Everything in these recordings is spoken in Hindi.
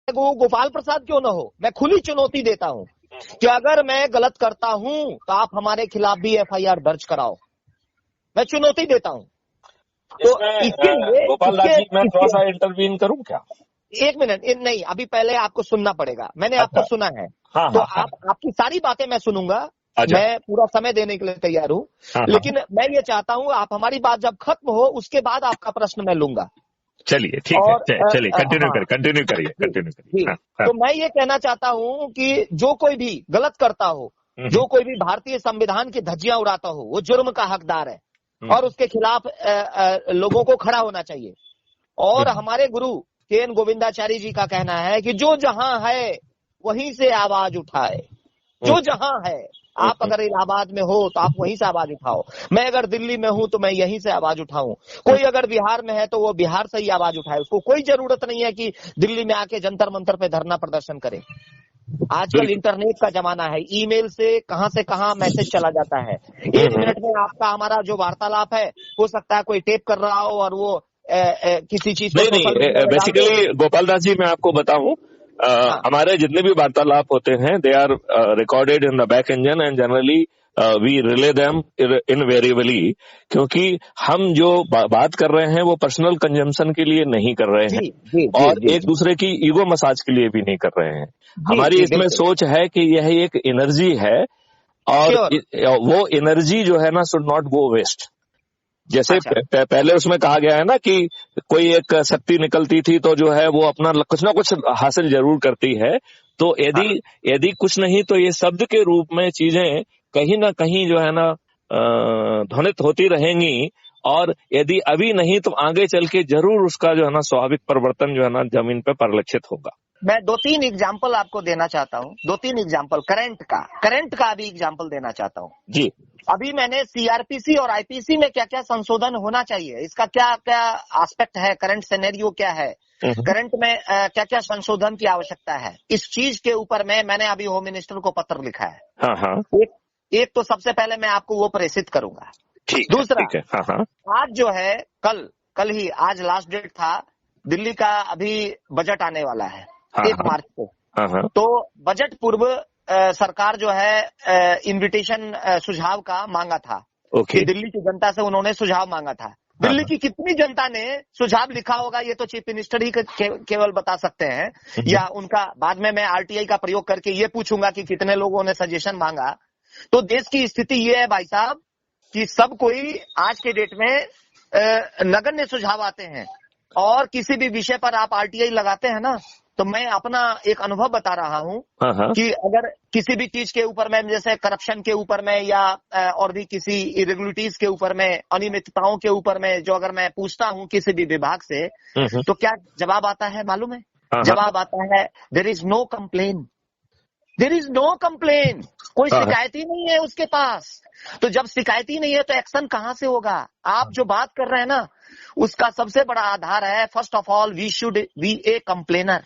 वो गोपाल प्रसाद क्यों ना हो, मैं खुली चुनौती देता हूं कि अगर मैं गलत करता हूं तो आप हमारे खिलाफ भी एफआईआर दर्ज कराओ। मैं चुनौती देता हूं। तो इसके लिए गोपाल दास जी, मैं थोड़ा सा इंटरवीन करूं क्या? एक मिनट, नहीं, अभी पहले आपको सुनना पड़ेगा। मैंने आपको सुना है। हाँ, तो हाँ, आपकी सारी बातें मैं सुनूंगा। अच्छा। मैं पूरा समय देने के लिए तैयार हूं। हाँ, लेकिन मैं ये चाहता हूं आप हमारी बात जब खत्म हो उसके बाद आपका प्रश्न मैं लूंगा। चलिए ठीक है, और चलिए कंटिन्यू हाँ, कंटिन्यू करिए, जी, कंटिन्यू जी। करिए। हाँ, तो मैं ये कहना चाहता हूं कि जो कोई भी गलत करता हो, जो कोई भी भारतीय संविधान की धज्जियां उड़ाता हो, वो जुर्म का हकदार है और उसके खिलाफ लोगों को खड़ा होना चाहिए। और हमारे गुरु के.एन. गोविंदाचार्य जी का कहना है कि जो जहां है वहीं से आवाज उठाए। जो जहां है, आप अगर इलाहाबाद में हो तो आप वहीं से आवाज उठाओ। मैं अगर दिल्ली में हूं तो मैं यहीं से आवाज उठाऊं। कोई अगर बिहार में है तो वो बिहार से ही आवाज उठाए। उसको कोई जरूरत नहीं है कि दिल्ली में आके जंतर मंतर पे धरना प्रदर्शन करे। आजकल इंटरनेट का जमाना है, ईमेल से कहां मैसेज चला जाता है। 1 मिनट में आपका हमारा जो वार्तालाप है, हो सकता है कोई टेप कर रहा हो और वो किसी चीज को सोशल मीडिया में डाल दे। बेसिकली गोपाल दास जी, मैं आपको बताऊं, हमारे जितने भी वार्तालाप होते हैं, they are recorded in the back engine and generally we relay them invariably, क्योंकि हम जो बात कर रहे हैं वो पर्सनल कंजम्पशन के लिए नहीं कर रहे हैं। जी, जी, जी, और जी, एक दूसरे की ईगो मसाज के लिए भी नहीं कर रहे हैं। जी, हमारी जी, इसमें बिल्कुल। सोच है कि यह एक एनर्जी है और श्योर। वो एनर्जी जो है ना शुड नॉट गो वेस्ट। जैसे अच्छा, पहले उसमें कहा गया है ना कि कोई एक शक्ति निकलती थी तो जो है वो अपना कुछ ना कुछ हासिल जरूर करती है। तो हाँ, यदि कुछ नहीं तो ये शब्द के रूप में चीजें कहीं ना कहीं जो है ना ध्वनित होती रहेंगी। और यदि अभी नहीं तो आगे चल के जरूर उसका जो है ना स्वाभाविक परिवर्तन जो है ना जमीन पे परिलक्षित होगा। मैं 2-3 एग्जाम्पल आपको देना चाहता हूँ। 2-3 एग्जाम्पल करंट का अभी एग्जाम्पल देना चाहता हूँ। जी। अभी मैंने सीआरपीसी और आईपीसी में क्या क्या संशोधन होना चाहिए, इसका क्या क्या एस्पेक्ट है, करंट सिनेरियो क्या है, करंट में क्या क्या संशोधन की आवश्यकता है, इस चीज के ऊपर मैंने अभी होम मिनिस्टर को पत्र लिखा है। हाँ, हाँ, एक तो सबसे पहले मैं आपको वो प्रेषित करूंगा। ठीक दूसरा, है। हाँ, हाँ, आज जो है कल ही आज लास्ट डेट था, दिल्ली का अभी बजट आने वाला है। हाँ, 1 मार्च को। हाँ, हाँ, तो बजट पूर्व सरकार जो है इनविटेशन सुझाव का मांगा था ओके। कि दिल्ली की जनता से उन्होंने सुझाव मांगा था। दिल्ली की कितनी जनता ने सुझाव लिखा होगा ये तो चीफ मिनिस्टर ही केवल बता सकते हैं, या उनका बाद में मैं आरटीआई का प्रयोग करके ये पूछूंगा कि कितने लोगों ने सजेशन मांगा। तो देश की स्थिति ये है भाई साहब कि सब कोई आज के डेट में नगण्य सुझाव आते हैं और किसी भी विषय पर आप आरटीआई लगाते हैं ना, तो मैं अपना एक अनुभव बता रहा हूं कि अगर किसी भी चीज के ऊपर में, जैसे करप्शन के ऊपर में या और भी किसी इरेगुलरिटीज के ऊपर में, अनियमितताओं के ऊपर में, जो अगर मैं पूछता हूं किसी भी विभाग से, तो क्या जवाब आता है मालूम है? जवाब आता है there is no complain. There is no complain. कोई शिकायत ही नहीं है उसके पास। तो जब शिकायत ही नहीं है तो एक्शन कहां से होगा? आप जो बात कर रहे हैं ना, उसका सबसे बड़ा आधार है, first of all we should be a complainer.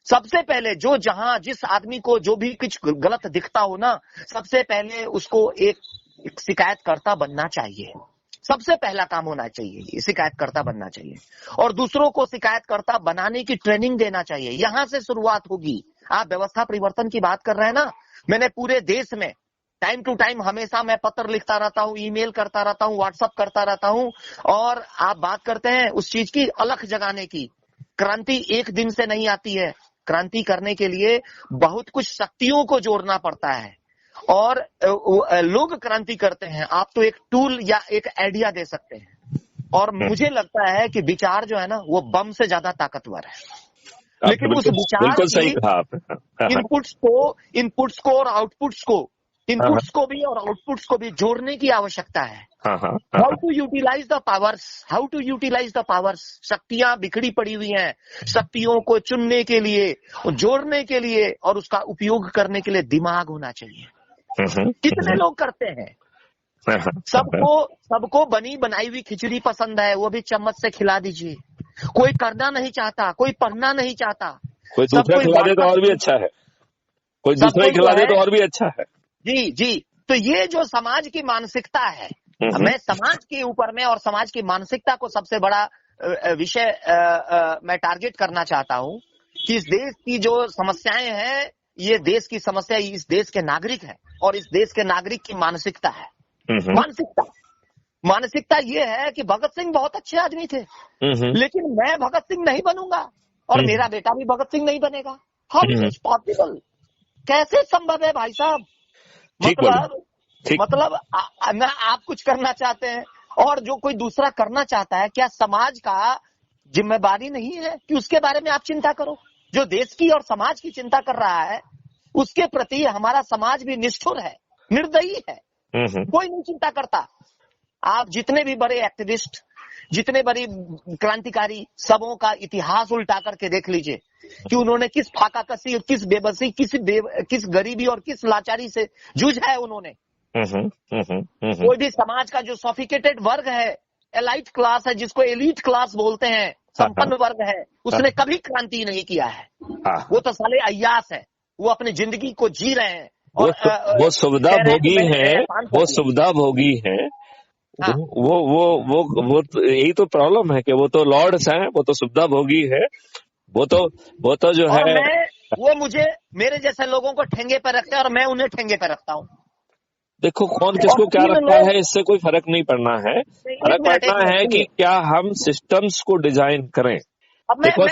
सबसे पहले जो जहां जिस आदमी को जो भी कुछ गलत दिखता हो ना, सबसे पहले उसको एक शिकायतकर्ता बनना चाहिए। सबसे पहला काम होना चाहिए, शिकायतकर्ता बनना चाहिए। और दूसरों को शिकायतकर्ता बनाने की ट्रेनिंग देना चाहिए। यहां से शुरुआत होगी। आप व्यवस्था परिवर्तन की बात कर रहे हैं ना, मैंने पूरे देश में टाइम टू टाइम हमेशा मैं पत्र लिखता रहता हूं, ईमेल करता रहता हूं, व्हाट्सअप करता रहता हूं। और आप बात करते हैं उस चीज की अलख जगाने की। क्रांति एक दिन से नहीं आती है। क्रांति करने के लिए बहुत कुछ शक्तियों को जोड़ना पड़ता है और लोग क्रांति करते हैं। आप तो एक टूल या एक आइडिया दे सकते हैं। और मुझे लगता है कि विचार जो है ना वो बम से ज्यादा ताकतवर है। लेकिन उस विचार की इनपुट्स को और आउटपुट्स को, इनपुट्स को भी और आउटपुट्स को भी जोड़ने की आवश्यकता है। How to utilise the powers, how to utilise the powers. शक्तियां बिखरी पड़ी हुई हैं। शक्तियों को चुनने के लिए, जोड़ने के लिए और उसका उपयोग करने के लिए दिमाग होना चाहिए। कितने लोग करते हैं? सबको बनी बनाई हुई खिचड़ी पसंद है, वो भी चम्मच से खिला दीजिए। कोई करना नहीं चाहता, कोई पढ़ना नहीं चाहता। कोई दूसरा खिला दे तो और भी अच्छा है। कोई दूसरा खिला दे तो और भी अच्छा है। जी जी। तो ये जो समाज की मानसिकता है, मैं समाज के ऊपर में और समाज की मानसिकता को सबसे बड़ा विषय मैं टारगेट करना चाहता हूं कि इस देश की जो समस्याएं हैं, ये देश की समस्या इस देश के नागरिक है और इस देश के नागरिक की मानसिकता है। मानसिकता ये है कि भगत सिंह बहुत अच्छे आदमी थे, लेकिन मैं भगत सिंह नहीं बनूंगा और मेरा बेटा भी भगत सिंह नहीं बनेगा। How it is possible? कैसे संभव है भाई साहब? मतलब ना आप कुछ करना चाहते हैं और जो कोई दूसरा करना चाहता है, क्या समाज का जिम्मेदारी नहीं है कि उसके बारे में आप चिंता करो? जो देश की और समाज की चिंता कर रहा है, उसके प्रति हमारा समाज भी निष्ठुर है, निर्दयी है, कोई नहीं चिंता करता। आप जितने भी बड़े एक्टिविस्ट, जितने बड़ी क्रांतिकारी, सबों का इतिहास उल्टा करके देख लीजिए कि उन्होंने किस फाका कसी, किस बेबसी, किस गरीबी और किस लाचारी से जूझा है उन्होंने। कोई भी समाज का जो सोफिकेटेड वर्ग है, एलाइट क्लास है, जिसको एलीट क्लास बोलते हैं, संपन्न वर्ग है, उसने कभी क्रांति नहीं किया है। वो तो साले अय्यास है, वो अपनी जिंदगी को जी रहे हैं। वो सुविधा भोगी है, वो सुविधा भोगी है। हाँ। वो यही तो प्रॉब्लम है कि वो तो लॉर्ड्स हैं, वो तो सुविधा भोगी है, वो तो जो है वो मुझे मेरे जैसे लोगों को ठेंगे पे रखते हैं और मैं उन्हें ठेंगे पे रखता हूँ। देखो कौन किसको क्या रखता है, इससे कोई फर्क नहीं पड़ना है। फर्क पड़ना है कि क्या हम सिस्टम्स को डिजाइन करें। देखो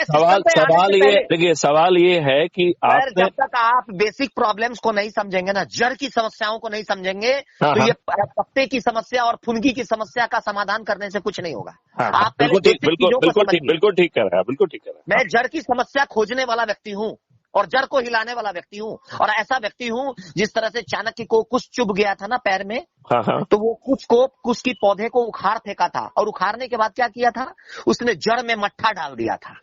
सवाल ये है कि जब तक आप बेसिक प्रॉब्लम्स को नहीं समझेंगे ना, जड़ की समस्याओं को नहीं समझेंगे, तो ये पत्ते की समस्या और फुनगी की समस्या का समाधान करने से कुछ नहीं होगा। आप पहले बिल्कुल ठीक कर रहे हैं। मैं जड़ की समस्या खोजने वाला व्यक्ति हूँ और जड़ को हिलाने वाला व्यक्ति हूँ, और ऐसा व्यक्ति हूँ जिस तरह से चाणक्य को कुछ चुभ गया था ना पैर में, तो वो कुछ की पौधे को उखाड़ फेंका था, और उखाड़ने के बाद क्या किया था, उसने जड़ में मट्ठा डाल दिया था।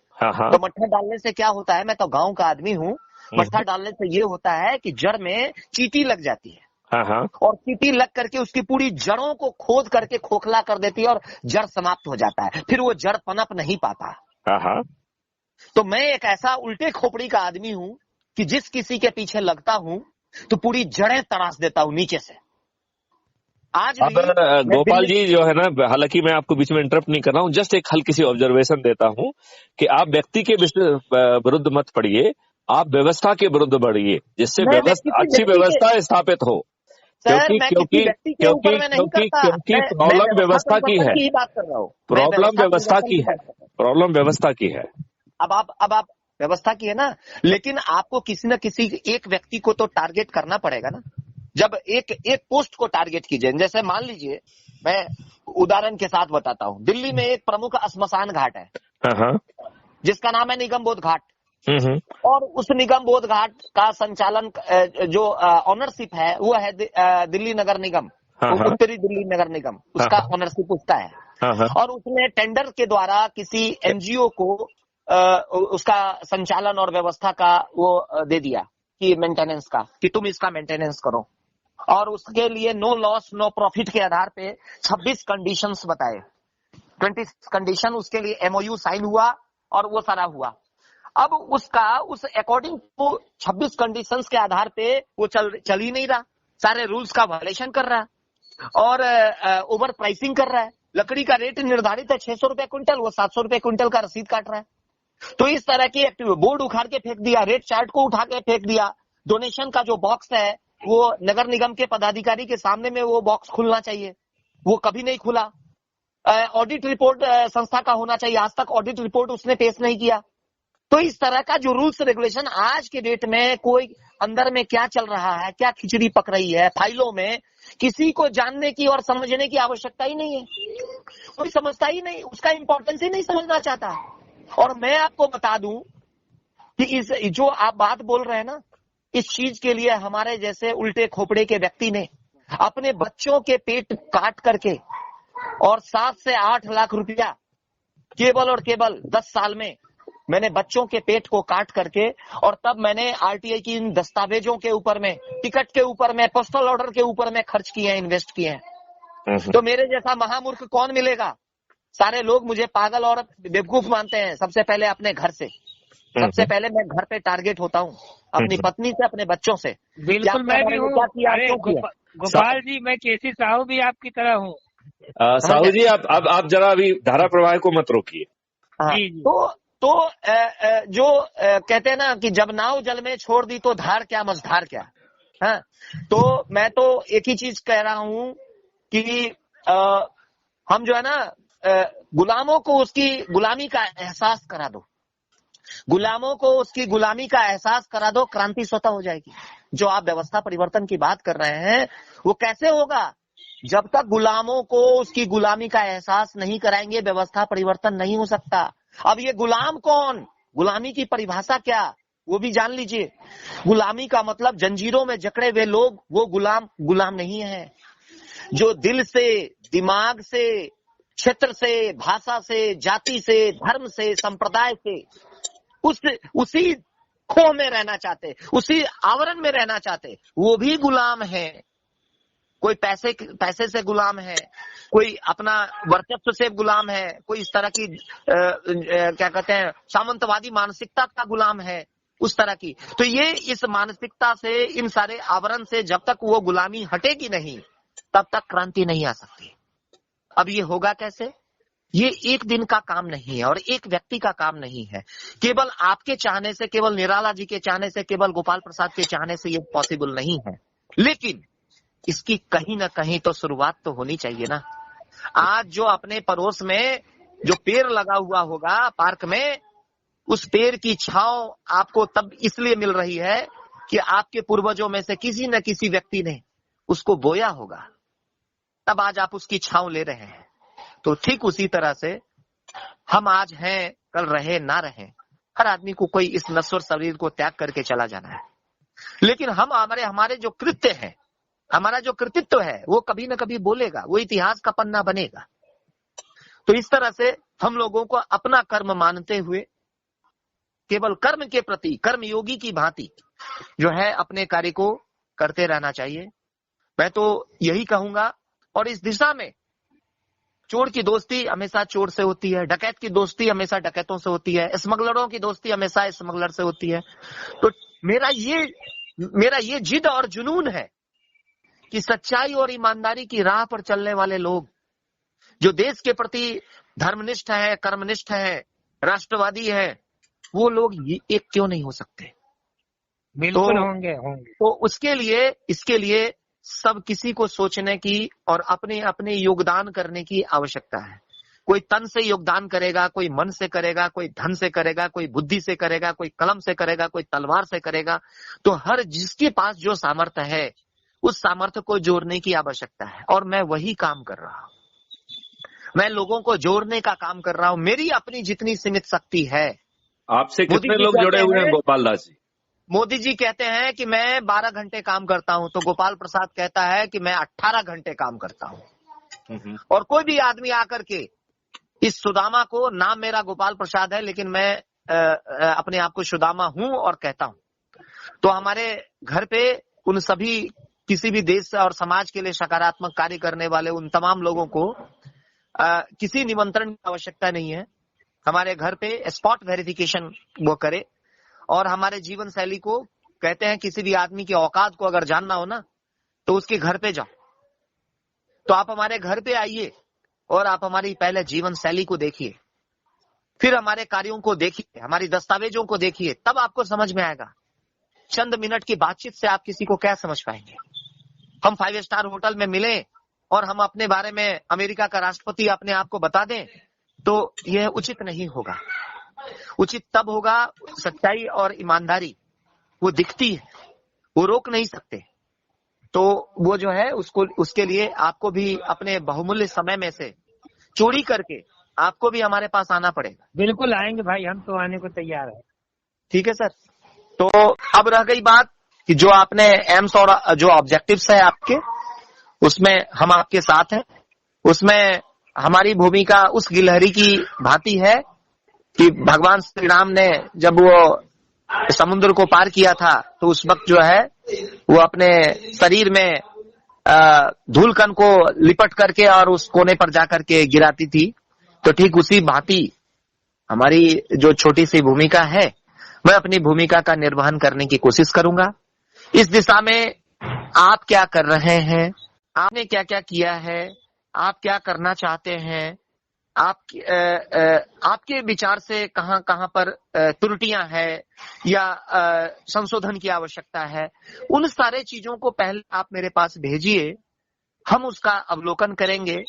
तो मट्ठा डालने से क्या होता है, मैं तो गांव का आदमी हूँ, मट्ठा डालने से ये होता है कि जड़ में चींटी लग जाती है, और चींटी लग करके उसकी पूरी जड़ों को खोद करके खोखला कर देती है और जड़ समाप्त हो जाता है, फिर वो जड़ पनप नहीं पाता। तो मैं एक ऐसा उल्टे खोपड़ी का आदमी हूं कि जिस किसी के पीछे लगता हूं तो पूरी जड़ें तराश देता हूं नीचे से। आज गोपाल जी जो है ना, हालांकि मैं आपको बीच में इंटरप्ट नहीं कर रहा हूं, जस्ट एक हल्की सी ऑब्जर्वेशन देता हूं कि आप व्यक्ति के विरुद्ध मत पड़िए, आप व्यवस्था के विरुद्ध बढ़िए, जिससे अच्छी व्यवस्था स्थापित हो। क्योंकि प्रॉब्लम व्यवस्था की है, प्रॉब्लम व्यवस्था की है। अब आप व्यवस्था की है ना, लेकिन आपको किसी न किसी एक व्यक्ति को तो टारगेट करना पड़ेगा ना। जब एक पोस्ट को टारगेट कीजिए, जैसे मान लीजिए, मैं उदाहरण के साथ बताता हूँ, दिल्ली में एक प्रमुख श्मशान घाट है जिसका नाम है निगम बोध घाट, और उस निगम बोध घाट का संचालन जो ऑनरशिप है वो है दिल्ली नगर निगम, उत्तरी दिल्ली नगर निगम, उसका ऑनरशिप उसका है। और उसने टेंडर के द्वारा किसी एनजीओ को उसका संचालन और व्यवस्था का वो दे दिया कि मेंटेनेंस का, कि तुम इसका मेंटेनेंस करो, और उसके लिए नो लॉस नो प्रॉफिट के आधार पे 26 कंडीशंस बताए, 20 कंडीशन, उसके लिए एमओयू साइन हुआ और वो सारा हुआ। अब उस अकॉर्डिंग टू 26 कंडीशंस के आधार पे वो चल ही नहीं रहा, सारे रूल्स का वायलेशन कर रहा है और ओवर प्राइसिंग कर रहा है। लकड़ी का रेट निर्धारित है 600 रुपए क्विंटल, वो 700 रुपए क्विंटल का रसीद काट रहा है। तो इस तरह की बोर्ड उखाड़ के फेंक दिया, रेट चार्ट को उठा के फेंक दिया, डोनेशन का जो बॉक्स है वो नगर निगम के पदाधिकारी के सामने में वो बॉक्स खुलना चाहिए, वो कभी नहीं खुला। ऑडिट रिपोर्ट संस्था का होना चाहिए, आज तक ऑडिट रिपोर्ट उसने पेश नहीं किया। तो इस तरह का जो रूल्स रेगुलेशन आज के डेट में, कोई अंदर में क्या चल रहा है, क्या खिचड़ी पक रही है फाइलों में, किसी को जानने की और समझने की आवश्यकता ही नहीं है, कोई समझता ही नहीं, उसका इंपॉर्टेंस ही नहीं समझना चाहता। और मैं आपको बता दूं कि इस जो आप बात बोल रहे हैं ना, इस चीज के लिए हमारे जैसे उल्टे खोपड़े के व्यक्ति ने अपने बच्चों के पेट काट करके और 7 से 8 लाख रुपया केवल और केवल 10 साल में मैंने बच्चों के पेट को काट करके, और तब मैंने आरटीआई की इन दस्तावेजों के ऊपर में, टिकट के ऊपर में, पोस्टल ऑर्डर के ऊपर में खर्च किए हैं, इन्वेस्ट किए हैं। तो मेरे जैसा महामूर्ख कौन मिलेगा? सारे लोग मुझे पागल और बेवकूफ मानते हैं। सबसे पहले अपने घर से, सबसे पहले मैं घर पे टारगेट होता हूँ, अपनी पत्नी से, अपने बच्चों से। बिल्कुल मैं भी हूँ। गोपाल जी, मैं केसी साहू भी आपकी तरह हूँ। साहू जी आप जरा अभी धारा प्रवाह को मत रोकिए। तो तो जो कहते हैं ना कि जब नाव जल में छोड़ दी तो धार क्या मझधार क्या। हाँ, तो मैं तो एक ही चीज कह रहा हूं कि हम जो है ना गुलामों को उसकी गुलामी का एहसास करा दो, गुलामों को उसकी गुलामी का एहसास करा दो, क्रांति स्वतः हो जाएगी। जो आप व्यवस्था परिवर्तन की बात कर रहे हैं वो कैसे होगा? जब तक गुलामों को उसकी गुलामी का एहसास नहीं कराएंगे व्यवस्था परिवर्तन नहीं हो सकता। अब ये गुलाम कौन, गुलामी की परिभाषा क्या, वो भी जान लीजिए। गुलामी का मतलब जंजीरों में जकड़े हुए लोग, वो गुलाम नहीं है। जो दिल से, दिमाग से, क्षेत्र से, भाषा से, जाति से, धर्म से, संप्रदाय से उसी खो में रहना चाहते, उसी आवरण में रहना चाहते, वो भी गुलाम है। कोई पैसे से गुलाम है, कोई अपना वर्चस्व से गुलाम है, कोई इस तरह की क्या कहते हैं सामंतवादी मानसिकता का गुलाम है, उस तरह की। तो ये इस मानसिकता से, इन सारे आवरण से जब तक वो गुलामी हटेगी नहीं तब तक क्रांति नहीं आ सकती। अब ये होगा कैसे? ये एक दिन का काम नहीं है और एक व्यक्ति का काम नहीं है। केवल आपके चाहने से, केवल निराला जी के चाहने से, केवल गोपाल प्रसाद के चाहने से ये पॉसिबल नहीं है। लेकिन इसकी कहीं ना कहीं तो शुरुआत तो होनी चाहिए ना। आज जो अपने पड़ोस में जो पेड़ लगा हुआ होगा पार्क में, उस पेड़ की छांव आपको तब इसलिए मिल रही है कि आपके पूर्वजों में से किसी न किसी व्यक्ति ने उसको बोया होगा, तब आज आप उसकी छांव ले रहे हैं। तो ठीक उसी तरह से हम आज हैं, कल रहे ना रहे, हर आदमी को कोई इस नश्वर शरीर को त्याग करके चला जाना है। लेकिन हम हमारे जो कृत्य है, हमारा जो कृतित्व है, वो कभी न कभी बोलेगा, वो इतिहास का पन्ना बनेगा। तो इस तरह से हम लोगों को अपना कर्म मानते हुए केवल कर्म के प्रति कर्मयोगी की भांति जो है अपने कार्य को करते रहना चाहिए। मैं तो यही कहूंगा। और इस दिशा में चोर की दोस्ती हमेशा चोर से होती है, डकैत की दोस्ती हमेशा डकैतों से होती है, स्मगलरों की दोस्ती हमेशा स्मगलर से होती है। तो मेरा ये जिद और जुनून है कि सच्चाई और ईमानदारी की राह पर चलने वाले लोग, जो देश के प्रति धर्मनिष्ठ है, कर्मनिष्ठ है, राष्ट्रवादी है, वो लोग एक क्यों नहीं हो सकते? बिल्कुल होंगे। तो इसके लिए सब किसी को सोचने की और अपने अपने योगदान करने की आवश्यकता है। कोई तन से योगदान करेगा, कोई मन से करेगा, कोई धन से करेगा, कोई बुद्धि से करेगा, कोई कलम से करेगा, कोई तलवार से करेगा। तो हर जिसके पास जो सामर्थ्य है उस सामर्थ्य को जोड़ने की आवश्यकता है। और मैं वही काम कर रहा हूं, मैं लोगों को जोड़ने का काम कर रहा हूं, मेरी अपनी जितनी सीमित शक्ति है। आपसे कितने लोग जुड़े हुए हैं गोपाल दास जी? मोदी जी कहते हैं कि मैं 12 घंटे काम करता हूं, तो गोपाल प्रसाद कहता है कि मैं 18 घंटे काम करता हूं। और कोई भी आदमी आकर के इस सुदामा को, नाम मेरा गोपाल प्रसाद है लेकिन मैं अपने आप को सुदामा हूं और कहता हूं, तो हमारे घर पे उन सभी किसी भी देश और समाज के लिए सकारात्मक कार्य करने वाले उन तमाम लोगों को किसी निमंत्रण की आवश्यकता नहीं है। हमारे घर पे स्पॉट वेरिफिकेशन वो करे और हमारे जीवन शैली को कहते हैं, किसी भी आदमी की औकात को अगर जानना हो ना तो उसके घर पे जाओ। तो आप हमारे घर पे आइए और आप हमारी पहले जीवन शैली को देखिए, फिर हमारे कार्यों को देखिए, हमारी दस्तावेजों को देखिए, तब आपको समझ में आएगा। चंद मिनट की बातचीत से आप किसी को क्या समझ पाएंगे? हम 5 स्टार होटल में मिले और हम अपने बारे में अमेरिका का राष्ट्रपति अपने आप को बता दें तो यह उचित नहीं होगा। उचित तब होगा, सच्चाई और ईमानदारी वो दिखती है, वो रोक नहीं सकते। तो वो जो है उसके लिए आपको भी अपने बहुमूल्य समय में से चोरी करके आपको भी हमारे पास आना पड़ेगा। बिल्कुल आएंगे भाई, हम तो आने को तैयार है। ठीक है सर। तो अब रह गई बात कि जो आपने एम्स और जो ऑब्जेक्टिव्स है आपके, उसमें हम आपके साथ हैं। उसमें हमारी भूमिका उस गिलहरी की भांति है कि भगवान श्री राम ने जब वो समुद्र को पार किया था तो उस वक्त जो है वो अपने शरीर में धूल कण को लिपट करके और उस कोने पर जाकर के गिराती थी। तो ठीक उसी भांति हमारी जो छोटी सी भूमिका है, मैं अपनी भूमिका का निर्वहन करने की कोशिश करूंगा। इस दिशा में आप क्या कर रहे हैं, आपने क्या क्या किया है, आप क्या करना चाहते हैं, आपके विचार से कहाँ कहाँ पर त्रुटियां हैं या संशोधन की आवश्यकता है, उन सारे चीजों को पहले आप मेरे पास भेजिए, हम उसका अवलोकन करेंगे।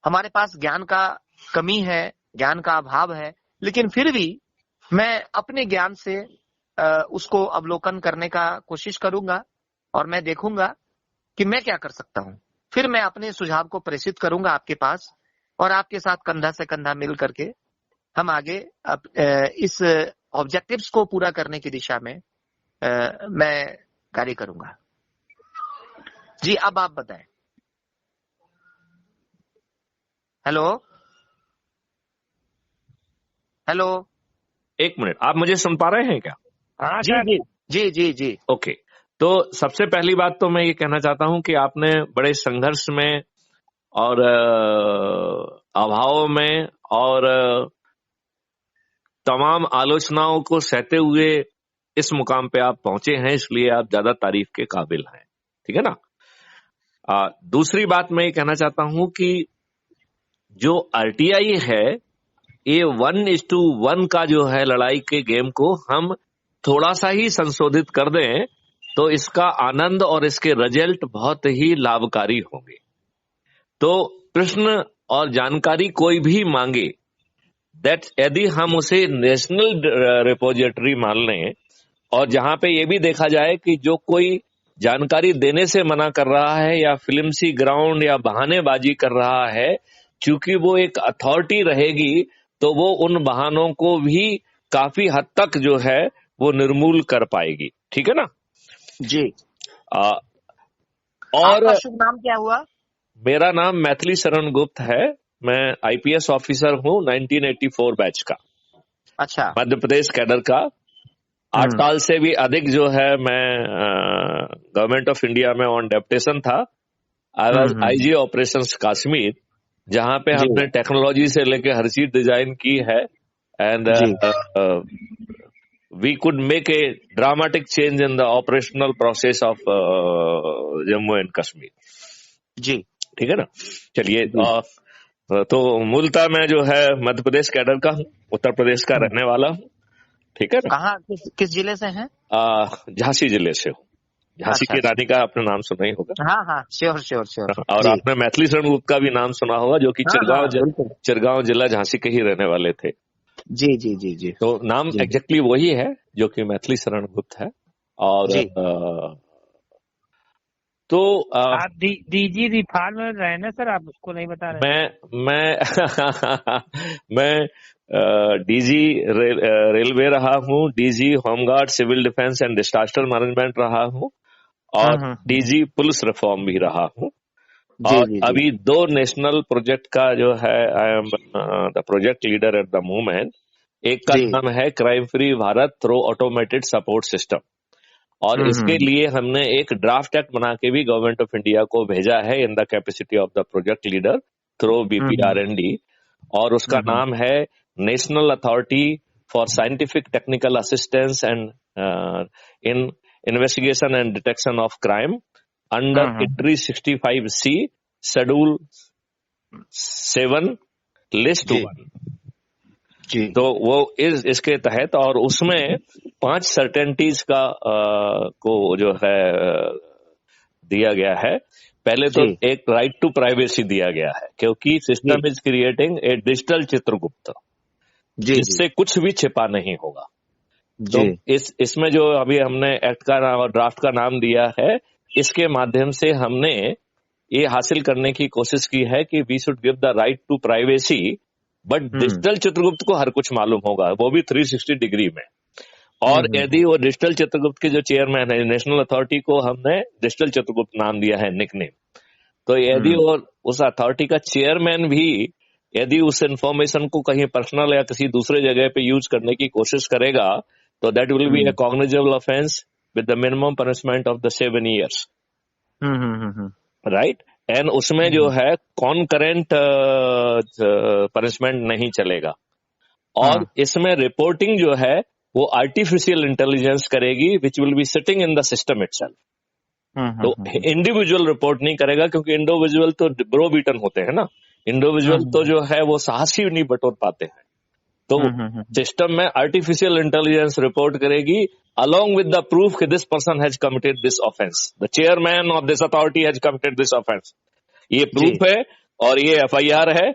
हमारे पास ज्ञान का कमी है, ज्ञान का अभाव है, लेकिन फिर भी मैं अपने ज्ञान से उसको अवलोकन करने का कोशिश करूंगा और मैं देखूंगा कि मैं क्या कर सकता हूं। फिर मैं अपने सुझाव को प्रेषित करूंगा आपके पास और आपके साथ कंधा से कंधा मिल करके हम आगे इस ऑब्जेक्टिव्स को पूरा करने की दिशा में मैं कार्य करूंगा। जी, अब आप बताएं। हेलो हेलो, एक मिनट, आप मुझे सुन पा रहे हैं क्या? हाँ जी सर। जी जी जी जी। ओके, तो सबसे पहली बात तो मैं ये कहना चाहता हूं कि आपने बड़े संघर्ष में और अभाव में और तमाम आलोचनाओं को सहते हुए इस मुकाम पे आप पहुंचे हैं, इसलिए आप ज्यादा तारीफ के काबिल हैं, ठीक है ना। दूसरी बात मैं ये कहना चाहता हूं कि जो आरटीआई है, ये 1:1 का जो है लड़ाई के गेम को हम थोड़ा सा ही संशोधित कर दें तो इसका आनंद और इसके रिजल्ट बहुत ही लाभकारी होंगे। तो प्रश्न और जानकारी कोई भी मांगे, दैट यदि हम उसे नेशनल रिपोजिटरी मान लें और जहां पे ये भी देखा जाए कि जो कोई जानकारी देने से मना कर रहा है या फिल्मसी ग्राउंड या बहानेबाजी कर रहा है, चूंकि वो एक अथॉरिटी रहेगी तो वो उन बहानों को भी काफी हद तक जो है वो निर्मूल कर पाएगी, ठीक है ना जी। और आपका शुभ नाम क्या हुआ? मेरा नाम मैथिली शरण गुप्त है। मैं आईपीएस ऑफिसर हूँ 1984 बैच का, अच्छा, मध्य प्रदेश कैडर का। 8 साल से भी अधिक जो है मैं गवर्नमेंट ऑफ इंडिया में ऑन डेप्यूटेशन था। I was IG operations Kashmir, जहां पे हमने टेक्नोलॉजी से लेके हर चीज डिजाइन की है and we could make a dramatic change in the operational process of Jammu and Kashmir. जी, ठीक है ना। चलिए, तो मूलतः मैं जो है मध्य प्रदेश कैडर का हूँ, उत्तर प्रदेश का रहने वाला हूँ, ठीक है ना। कहाँ, किस जिले से हैं? झांसी जिले से हूँ। झांसी की रानी का आपने नाम सुना ही होगा। हाँ हाँ, श्योर श्योर श्योर। और आपने मैथिली शरण गुप्त का भी नाम सुना होगा, जो कि चिरगांव जिला झांसी के ही रहने वाले थे। जी जी जी जी। तो नाम एग्जैक्टली वही है जो कि मैथिली शरण गुप्त है। और तो आप डीजी रिफाल में रहे ना सर, आप उसको नहीं बता रहे? मैं डीजी रेलवे रहा हूँ, DG home guard civil defence and disaster management रहा हूँ और डीजी पुलिस रिफॉर्म भी रहा हूँ। और अभी 2 नेशनल प्रोजेक्ट का जो है I am the project leader at the moment. एक का नाम है crime free Bharat through automated support system, और इसके लिए हमने एक ड्राफ्ट एक्ट बना के भी गवर्नमेंट ऑफ इंडिया को भेजा है in the capacity of the project leader through BPRND, और उसका नाम है national authority for scientific technical assistance and in investigation and detection of crime under ITRI 65C schedule 7 list 1। तो वो इसके तहत, और उसमें 5 सर्टेनिटीज का को जो है दिया गया है। पहले तो एक राइट टू प्राइवेसी दिया गया है, क्योंकि system is creating a digital Chitragupta, जिससे कुछ भी छिपा नहीं होगा। तो इसमें जो अभी हमने एक्ट का नाम और ड्राफ्ट का नाम दिया है, इसके माध्यम से हमने ये हासिल करने की कोशिश की है कि we should give the right to privacy, but digital Chitragupta को हर कुछ मालूम होगा, वो भी 360 डिग्री में। और यदि वो डिजिटल चित्रगुप्त के जो चेयरमैन है, नेशनल अथॉरिटी को हमने डिजिटल चित्रगुप्त नाम दिया है, निकनेम। तो यदि वो उस अथॉरिटी का चेयरमैन भी यदि उस इंफॉर्मेशन को कहीं पर्सनल या किसी दूसरे जगह पे यूज करने की कोशिश करेगा, तो that will be A cognizable offence with the minimum punishment of the 7 years, right. And उसमें जो है कॉन्करेंट पनिशमेंट नहीं चलेगा। और इसमें रिपोर्टिंग जो है वो आर्टिफिशियल इंटेलिजेंस करेगी, which will be sitting in the system itself. तो इंडिविजुअल रिपोर्ट नहीं करेगा, क्योंकि इंडिविजुअल तो ब्रो बीटन होते हैं ना, इंडिविजुअल तो जो है वो साहस ही नहीं बटोर पाते हैं। तो सिस्टम में आर्टिफिशियल इंटेलिजेंस रिपोर्ट करेगी along with the proof कि this person has committed this offense, the chairman of this authority has committed this offense। ये प्रूफ है और ये FIR है,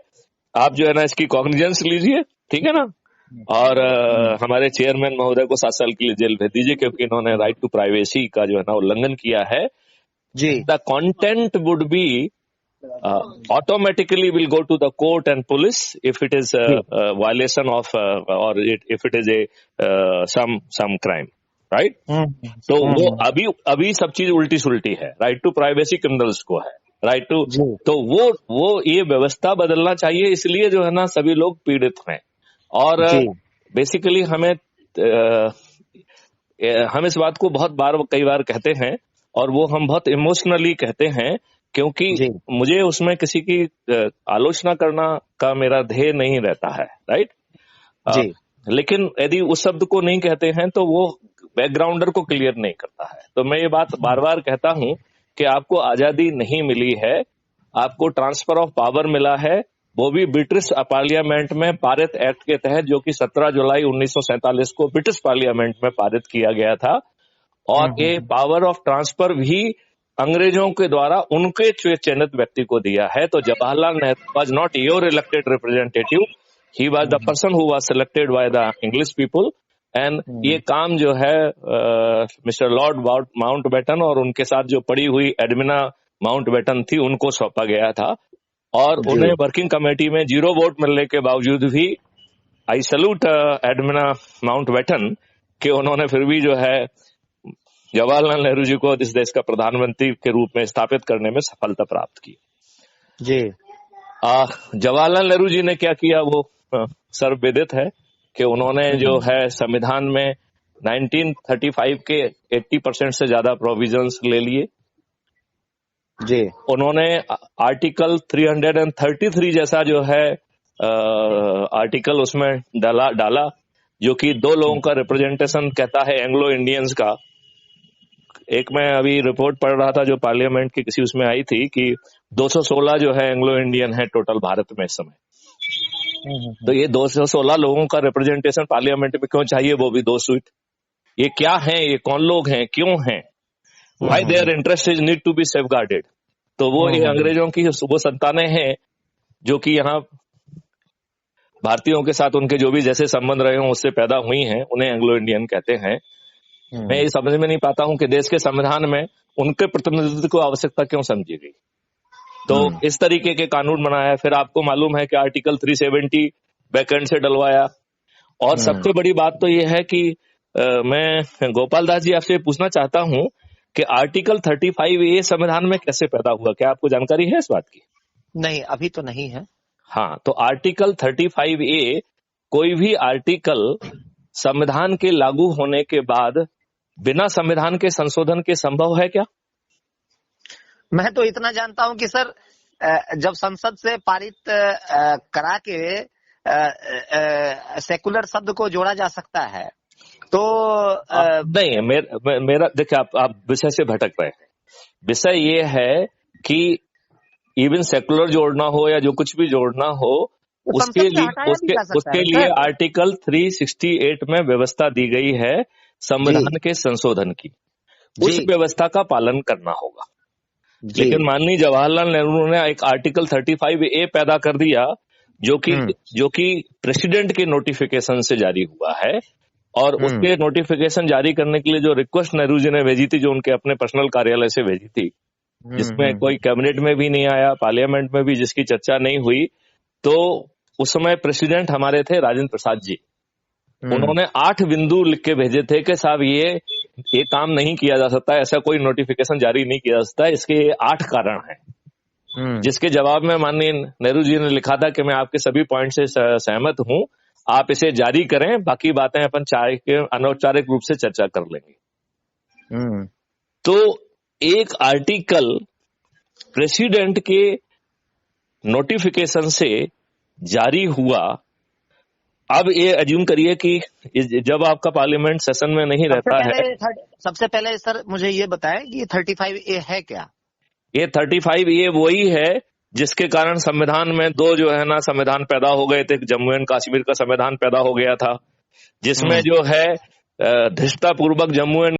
आप जो है ना इसकी कॉग्निजेंस लीजिए, ठीक है ना, और हमारे चेयरमैन महोदय को 7 साल के लिए जेल भेज दीजिए क्योंकि इन्होंने राइट टू प्राइवेसी का जो है ना उल्लंघन किया है जी। The content would be automatically will go to the court and police if it is a violation of or if it is a some crime, right? तो वो अभी सब चीज उल्टी सुल्टी है। राइट टू प्राइवेसी क्रिमिनल्स को है, राइट टू, तो वो ये व्यवस्था बदलना चाहिए, इसलिए जो है ना सभी लोग पीड़ित हैं। और बेसिकली हम इस बात को कई बार कहते हैं और वो हम बहुत इमोशनली कहते हैं क्योंकि मुझे उसमें किसी की आलोचना करना का मेरा ध्येय नहीं रहता है, राइट? लेकिन यदि उस शब्द को नहीं कहते हैं तो वो बैकग्राउंडर को क्लियर नहीं करता है। तो मैं ये बात बार बार कहता हूं कि आपको आजादी नहीं मिली है, आपको ट्रांसफर ऑफ पावर मिला है, वो भी ब्रिटिश पार्लियामेंट में पारित एक्ट के तहत, जो कि 17 जुलाई 1947 को ब्रिटिश पार्लियामेंट में पारित किया गया था। और ये पावर ऑफ ट्रांसफर भी अंग्रेजों के द्वारा उनके चयनित व्यक्ति को दिया है। तो Jawaharlal Nehru was not your elected representative, he was the person who was selected by the English people. And ये काम जो है मिस्टर लॉर्ड माउंटबेटन और उनके साथ जो पड़ी हुई एडमिना माउंटबेटन थी उनको सौंपा गया था। और उन्हें वर्किंग कमेटी में 0 वोट मिलने के बावजूद भी आई सैल्यूट एडमिना माउंटबेटन कि उन्होंने फिर भी जो है जवाहरलाल नेहरू जी को इस देश का प्रधानमंत्री के रूप में स्थापित करने में सफलता प्राप्त की जी। जवाहरलाल नेहरू जी ने क्या किया वो सर्वविदित है कि उन्होंने जो है संविधान में 1935 के 80% से ज्यादा प्रोविजंस ले लिए जी। उन्होंने आर्टिकल 333 जैसा जो है आर्टिकल उसमें डाला जो कि 2 लोगों का रिप्रेजेंटेशन कहता है एंग्लो इंडियंस का। एक मैं अभी रिपोर्ट पढ़ रहा था जो पार्लियामेंट की किसी उसमें आई थी कि 216 जो है एंग्लो इंडियन है टोटल भारत में इस समय। तो ये 216 लोगों का रिप्रेजेंटेशन पार्लियामेंट में क्यों चाहिए, वो भी 2 सीट? ये क्या है, ये कौन लोग हैं, क्यों हैं, why their interest is need to be safeguarded? तो वो ये अंग्रेजों की वो संतानें हैं जो कि यहाँ भारतीयों के साथ उनके जो भी जैसे संबंध रहे हों उससे पैदा हुई हैं, उन्हें एंग्लो इंडियन कहते हैं। मैं ये समझ में नहीं पाता हूं कि देश के संविधान में उनके प्रतिनिधित्व को आवश्यकता क्यों समझी गई। तो इस तरीके के कानून बनाया। फिर आपको मालूम है कि आर्टिकल 370 बैकएंड से डलवाया। और सबसे बड़ी बात तो ये है कि मैं गोपाल दास जी आपसे पूछना चाहता हूं कि आर्टिकल 35A संविधान में कैसे पैदा हुआ, क्या आपको जानकारी है इस बात की? नहीं, अभी तो नहीं है। हाँ, तो आर्टिकल 35A कोई भी आर्टिकल संविधान के लागू होने के बाद बिना संविधान के संशोधन के संभव है क्या? मैं तो इतना जानता हूं कि सर जब संसद से पारित करा के सेकुलर शब्द को जोड़ा जा सकता है तो नहीं, मेरा देखिए आप विषय से भटक रहे हैं। विषय ये है कि इवन सेकुलर जोड़ना हो या जो कुछ भी जोड़ना हो उसके लिए आर्टिकल 368 में व्यवस्था दी गई है संविधान के संशोधन की। उस व्यवस्था का पालन करना होगा। लेकिन माननीय जवाहरलाल नेहरू ने एक आर्टिकल 35A पैदा कर दिया जो कि प्रेसिडेंट के नोटिफिकेशन से जारी हुआ है। और उसके नोटिफिकेशन जारी करने के लिए जो रिक्वेस्ट नेहरू जी ने भेजी थी, जो उनके अपने पर्सनल कार्यालय से भेजी थी, जिसमें कोई कैबिनेट में भी नहीं आया, पार्लियामेंट में भी जिसकी चर्चा नहीं हुई, तो उस समय प्रेसिडेंट हमारे थे राजेंद्र प्रसाद जी। उन्होंने 8 बिंदु लिख के भेजे थे कि साहब ये काम नहीं किया जा सकता, ऐसा कोई नोटिफिकेशन जारी नहीं किया जा सकता, इसके 8 कारण हैं। जिसके जवाब में माननीय नेहरू जी ने लिखा था कि मैं आपके सभी पॉइंट से सहमत हूं, आप इसे जारी करें, बाकी बातें अपन चाहे के अनौपचारिक रूप से चर्चा कर लेंगे। तो एक आर्टिकल प्रेसिडेंट के नोटिफिकेशन से जारी हुआ। अब ये अज्यूम करिए कि जब आपका पार्लियामेंट सेशन में नहीं रहता है। सबसे पहले सर मुझे ये बताएं कि ये 35A है क्या? ये 35A वही है जिसके कारण संविधान में दो जो है ना संविधान पैदा हो गए थे। जम्मू एंड कश्मीर का संविधान पैदा हो गया था, जिसमें जो है धृष्टतापूर्वक जम्मू एंड